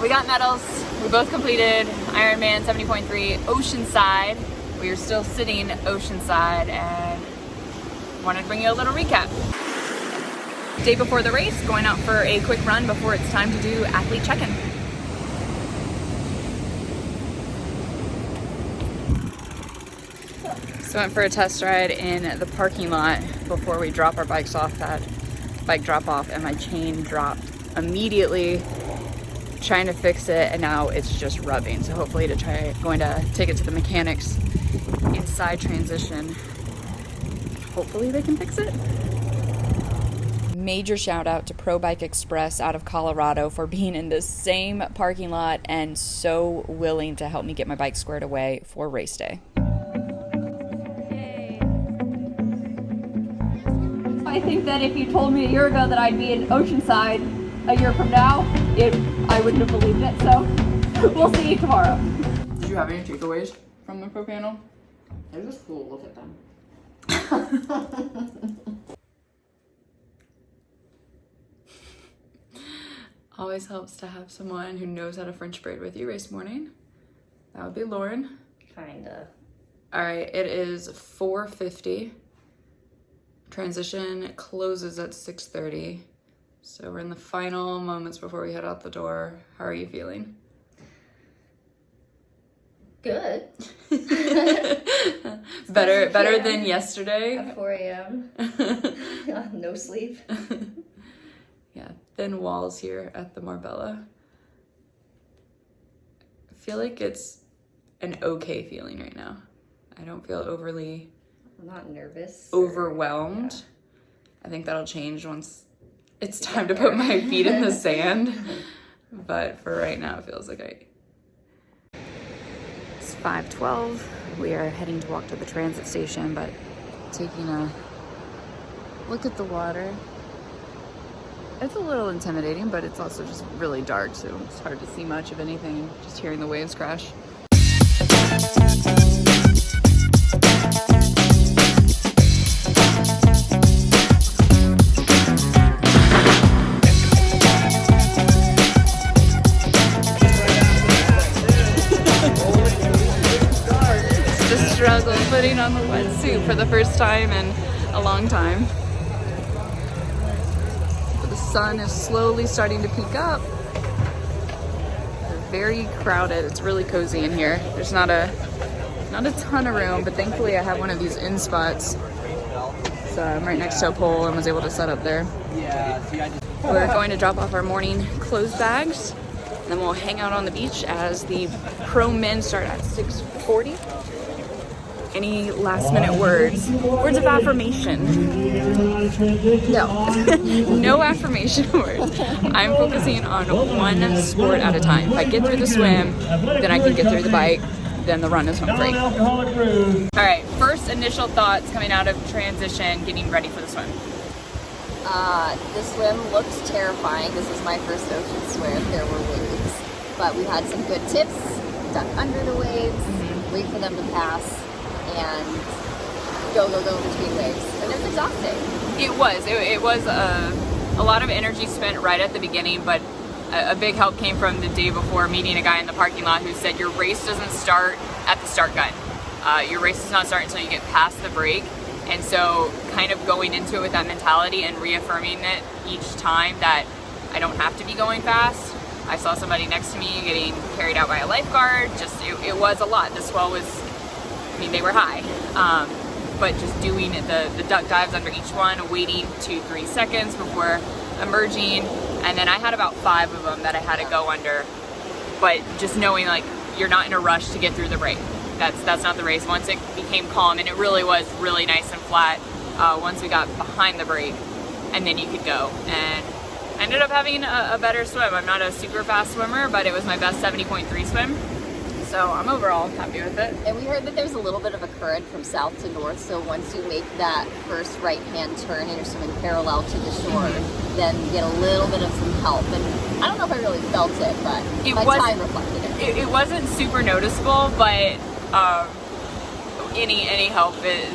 we got medals. We both completed Ironman 70.3 Oceanside. We are still sitting Oceanside and wanted to bring you a little recap. Day before the race, going out for a quick run before it's time to do athlete check-in. So went for a test ride in the parking lot before we drop our bikes off at bike drop off, and my chain dropped immediately. Trying to fix it, and now it's just rubbing. So hopefully going to take it to the mechanics inside transition. Hopefully they can fix it. Major shout out to Pro Bike Express out of Colorado for being in the same parking lot and so willing to help me get my bike squared away for race day. I think that if you told me a year ago that I'd be in Oceanside a year from now, I wouldn't have believed it, so we'll see you tomorrow. Did you have any takeaways from the pro panel? It was cool to look at them. Always helps to have someone who knows how to French braid with you race morning. That would be Lauren. Kinda. All right, it is 4:50. Transition closes at 6:30. So we're in the final moments before we head out the door. How are you feeling? Good. better than yesterday. At 4 a.m. No sleep. Yeah, thin walls here at the Marbella. I feel like it's an okay feeling right now. I don't feel overly I'm not nervous. overwhelmed. Yeah. I think that'll change once it's time to put my feet in the sand. But for right now, it feels okay. It's 5:12. We are heading to walk to the transit station, but taking a look at the water. It's a little intimidating, but it's also just really dark, so it's hard to see much of anything, just hearing the waves crash. Struggle putting on the wetsuit for the first time in a long time. But the sun is slowly starting to peek up. They're very crowded. It's really cozy in here. There's not a ton of room, but thankfully I have one of these in spots. So I'm right next to a pole and was able to set up there. We're going to drop off our morning clothes bags, and then we'll hang out on the beach as the pro men start at 6:40. Any last minute words? Words of affirmation? No. No affirmation words. I'm focusing on one sport at a time. If I get through the swim, then I can get through the bike, then the run is home free. All right, first initial thoughts coming out of transition, getting ready for the swim. The swim looked terrifying. This was my first ocean swim. There were waves, but we had some good tips. Duck under the waves, wait for them to pass, and go between waves. And it was exhausting. It was a lot of energy spent right at the beginning, but a big help came from the day before, meeting a guy in the parking lot who said your race doesn't start at the start gun. Your race does not start until you get past the break. And so kind of going into it with that mentality and reaffirming it each time that I don't have to be going fast. I saw somebody next to me getting carried out by a lifeguard. It was a lot. The swell was, they were high. But just doing the duck dives under each one, waiting 2-3 seconds before emerging. And then I had about 5 of them that I had to go under. But just knowing like you're not in a rush to get through the break. That's not the race. Once it became calm, and it really was really nice and flat once we got behind the break, and then you could go. And I ended up having a better swim. I'm not a super fast swimmer, but it was my best 70.3 swim. So I'm overall happy with it. And we heard that there's a little bit of a current from south to north, so once you make that first right-hand turn and you're swimming parallel to the shore, then you get a little bit of some help. And I don't know if I really felt it, but my time reflected it. It wasn't super noticeable, but any help is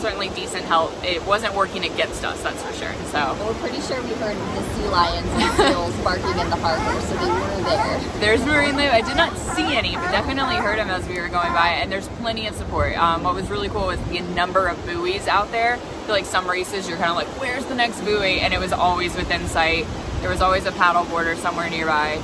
certainly decent help. It wasn't working against us, that's for sure. So And we're pretty sure we heard the sea lions and seals barking in the harbor, so they were there. there's marine life. I did not see any, but definitely heard them as we were going by, and there's plenty of support. What was really cool was the number of buoys out there. I feel like some races you're kind of like, where's the next buoy? And it was always within sight. There was always a paddle boarder somewhere nearby.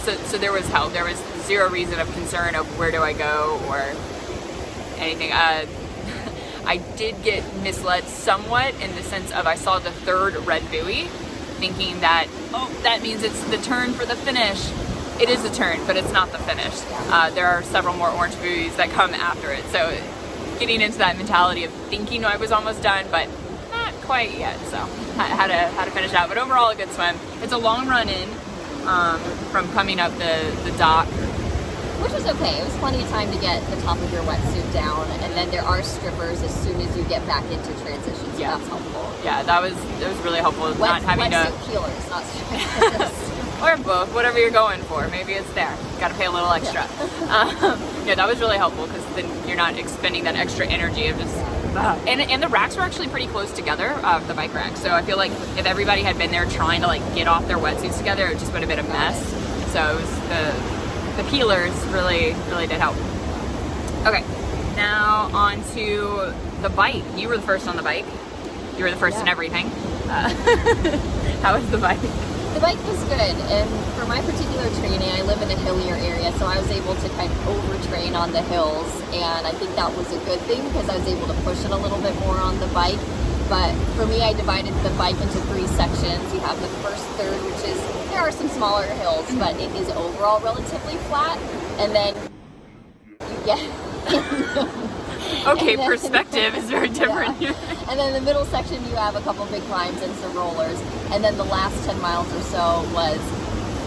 So there was help. There was zero reason of concern of where do I go or anything. I did get misled somewhat in the sense of I saw the third red buoy, thinking that, oh, that means it's the turn for the finish. It is a turn, but it's not the finish. There are several more orange buoys that come after it. So getting into that mentality of thinking I was almost done, but not quite yet. So I had to finish out. But overall, a good swim. It's a long run in from coming up the dock. Which was okay. It was plenty of time to get the top of your wetsuit down, and then there are strippers as soon as you get back into transition, so that's helpful. Yeah, that was really helpful. Not having to wetsuit peelers, not strippers. or both, whatever you're going for. Maybe it's there. Got to pay a little extra. Yeah, that was really helpful because then you're not expending that extra energy of just. And the racks were actually pretty close together, the bike racks. So I feel like if everybody had been there trying to like get off their wetsuits together, it just would have been a mess. So it was the peelers really did help. Okay, now on to the bike. You were the first on the bike. You were the first in everything. How was the bike? The bike was good, and for my particular training, I live in a hillier area, so I was able to kind of overtrain on the hills, and I think that was a good thing because I was able to push it a little bit more on the bike. But for me, I divided the bike into 3 sections. You have the first third, which is, there are some smaller hills, but it is overall relatively flat, and then you get... Okay, perspective is very different here. And then the middle section, you have a couple big climbs and some rollers. And then the last 10 miles or so was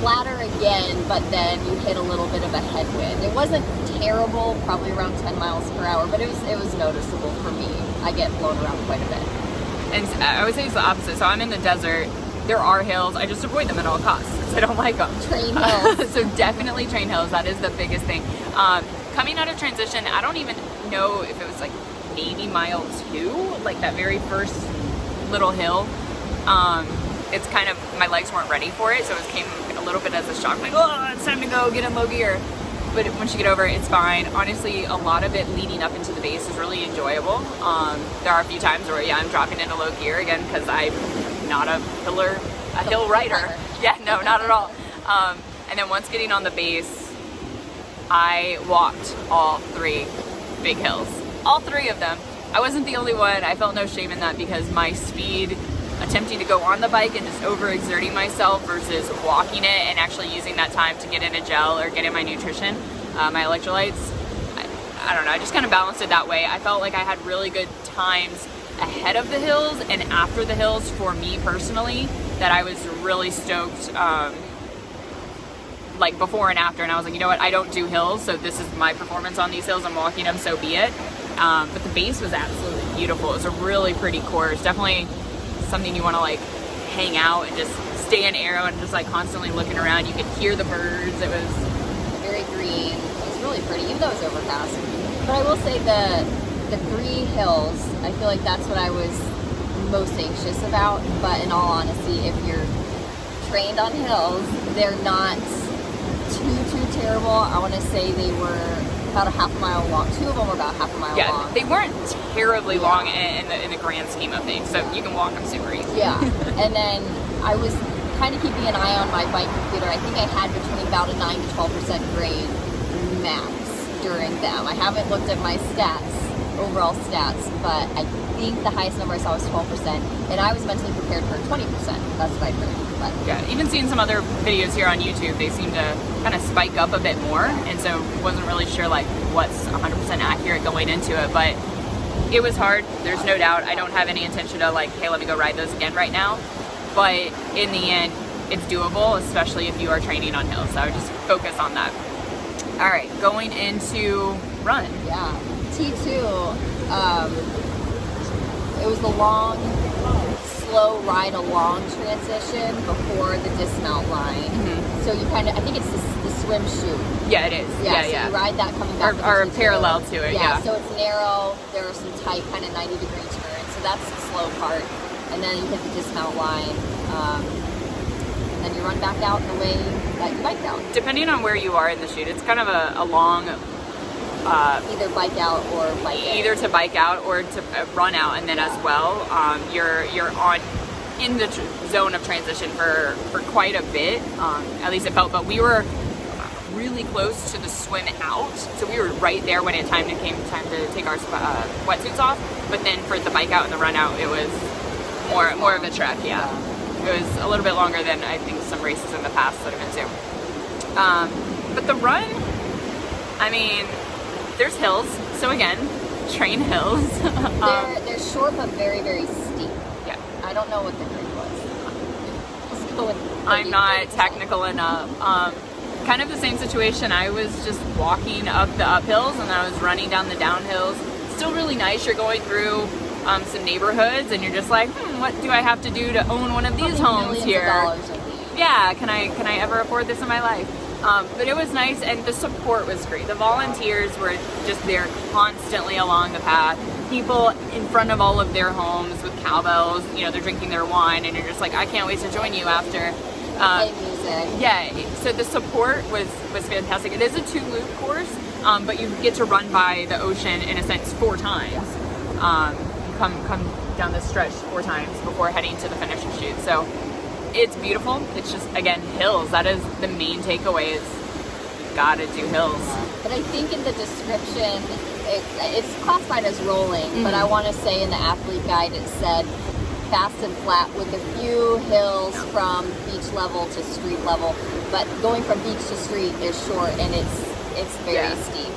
flatter again, but then you hit a little bit of a headwind. It wasn't terrible, probably around 10 miles per hour, but it was noticeable for me. I get blown around quite a bit. And I would say it's the opposite. So I'm in the desert. There are hills. I just avoid them at all costs because I don't like them. Train hills. So definitely train hills. That is the biggest thing. Coming out of transition, I don't even know if it was like maybe mile 2, like that very first little hill. It's kind of, my legs weren't ready for it, so it came a little bit as a shock, like, oh, it's time to go, get in low gear. But once you get over it, it's fine. Honestly, a lot of it leading up into the base is really enjoyable. There are a few times where, yeah, I'm dropping into low gear again because I'm not a hill rider. Yeah, no, not at all. And then once getting on the base, I walked all 3 big hills. All 3 of them. I wasn't the only one. I felt no shame in that because my speed, attempting to go on the bike and just overexerting myself versus walking it and actually using that time to get in a gel or get in my nutrition, my electrolytes, I don't know, I just kind of balanced it that way. I felt like I had really good times ahead of the hills and after the hills for me personally that I was really stoked, like before and after, and I was like, you know what, I don't do hills, so this is my performance on these hills. I'm walking them, so be it. But the base was absolutely beautiful. It was a really pretty course. Definitely something you want to like hang out and just stay in arrow and just like constantly looking around. You could hear the birds. It was very green. It was really pretty, even though it was overcast. But I will say the 3 hills, I feel like that's what I was most anxious about. But in all honesty, if you're trained on hills, they're not too terrible. I want to say they were about a half a mile long. 2 of them were about half a mile long. Yeah, they weren't terribly long in the grand scheme of things, so you can walk them super easy. Yeah, and then I was kind of keeping an eye on my bike computer. I think I had between about a 9 to 12% grade max during them. I haven't looked at my overall stats, but I think the highest number I saw was 12%, and I was mentally prepared for 20%. That's what I heard. But yeah, even seeing some other videos here on YouTube, they seem to kind of spike up a bit more, and so wasn't really sure like what's 100% accurate going into it, but it was hard. There's no doubt. I don't have any intention to like, hey, let me go ride those again right now, but in the end, it's doable, especially if you are training on hills. So I would just focus on that. All right, going into run. Yeah, T2. It was the long, slow ride along transition before the dismount line. So you kind of, I think it's the swim chute. Yeah, it is. Yeah, Yeah. so you ride that coming back. Or parallel to it, yeah. So it's narrow. There are some tight kind of 90-degree turns. So that's the slow part. And then you hit the dismount line. And then you run back out the way that you biked out. Depending on where you are in the chute, it's kind of a long... either bike out or bike in. Either to bike out or to run out, and then as well, you're on in the zone of transition for quite a bit. At least it felt, but we were really close to the swim out, so we were right there when it came time to take our wetsuits off. But then for the bike out and the run out, it was more of a trek. Yeah, it was a little bit longer than I think some races in the past that I've been to. But the run, I mean, there's hills. So again, train hills. They're short but very, very steep. Yeah. I don't know what the grade was. Let's go with I'm not technical enough. Kind of the same situation. I was just walking up the uphills and I was running down the downhills. Still really nice. You're going through some neighborhoods and you're just like, what do I have to do to own one of these homes here? Yeah, can I ever afford this in my life? But it was nice, and the support was great. The volunteers were just there constantly along the path. People in front of all of their homes with cowbells, you know, they're drinking their wine, and you're just like, I can't wait to join you after. Play music. Yeah, so the support was fantastic. It is a 2-loop course, but you get to run by the ocean, in a sense, 4 times. Come down this stretch 4 times before heading to the finishing chute. So it's beautiful. It's just, again, hills. That is the main takeaway, is you've got to do hills. But I think in the description, it's classified as rolling, but I want to say in the athlete guide it said fast and flat with a few hills from beach level to street level. But going from beach to street is short, and it's very steep.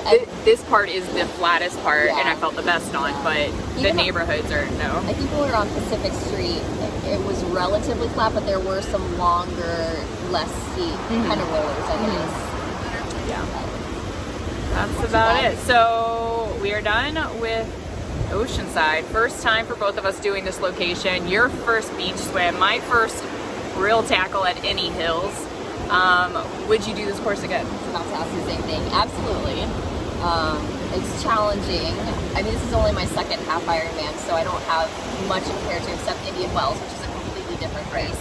This part is the flattest part, and I felt the best on, but the neighborhoods are no. I think when we were on Pacific Street, it was relatively flat, but there were some longer, less steep kind of rollers, I guess. Yeah. That's about it. So we are done with Oceanside. First time for both of us doing this location. Your first beach swim, my first real tackle at any hills. Would you do this course again? I was about to ask the same thing. Absolutely. It's challenging. I mean, this is only my second half Ironman, so I don't have much compared to except Indian Wells, which is a completely different race.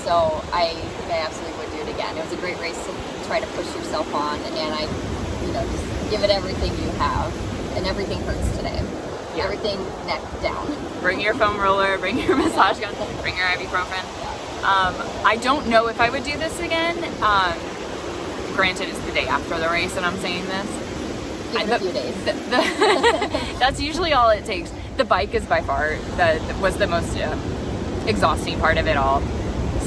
So I absolutely would do it again. It was a great race to try to push yourself on, and I, just give it everything you have. And everything hurts today. Yeah. Everything neck down. Bring your foam roller, bring your massage gun, bring your ibuprofen. I don't know if I would do this again. Granted, it's the day after the race, and I'm saying this. Give it a few days. That's usually all it takes. The bike is by far was the most exhausting part of it all.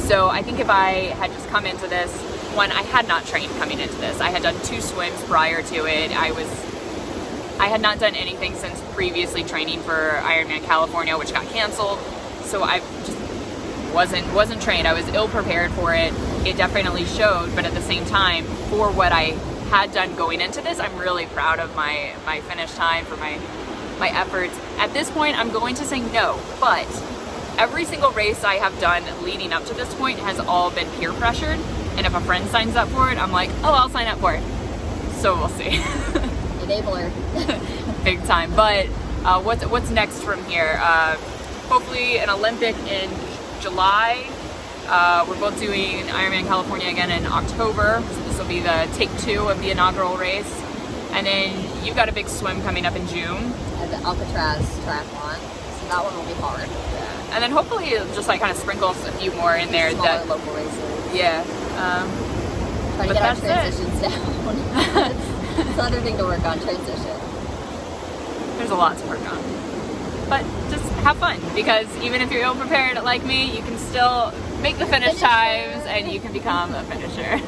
So I think if I had just come into this, I had not trained coming into this. I had done 2 swims prior to it. I had not done anything since previously training for Ironman California, which got canceled. So I just wasn't trained. I was ill prepared for it. It definitely showed, but at the same time, for what I had done going into this, I'm really proud of my finish time, for my efforts. At this point, I'm going to say no, but every single race I have done leading up to this point has all been peer pressured, and if a friend signs up for it, I'm like, oh, I'll sign up for it. So we'll see. Enabler. Big time. But what's next from here? Hopefully an Olympic in July. We're both doing Ironman California again in October. So this will be the take 2 of the inaugural race. And then you've got a big swim coming up in June. And the Alcatraz triathlon. So that one will be hard. Yeah. And then hopefully it'll just kind of sprinkles a few more in there. Smaller local races. Yeah. Try to get our transitions down. It's another thing to work on, transition. There's a lot to work on. But just have fun, because even if you're ill prepared like me, you can still make the finish times and you can become a finisher.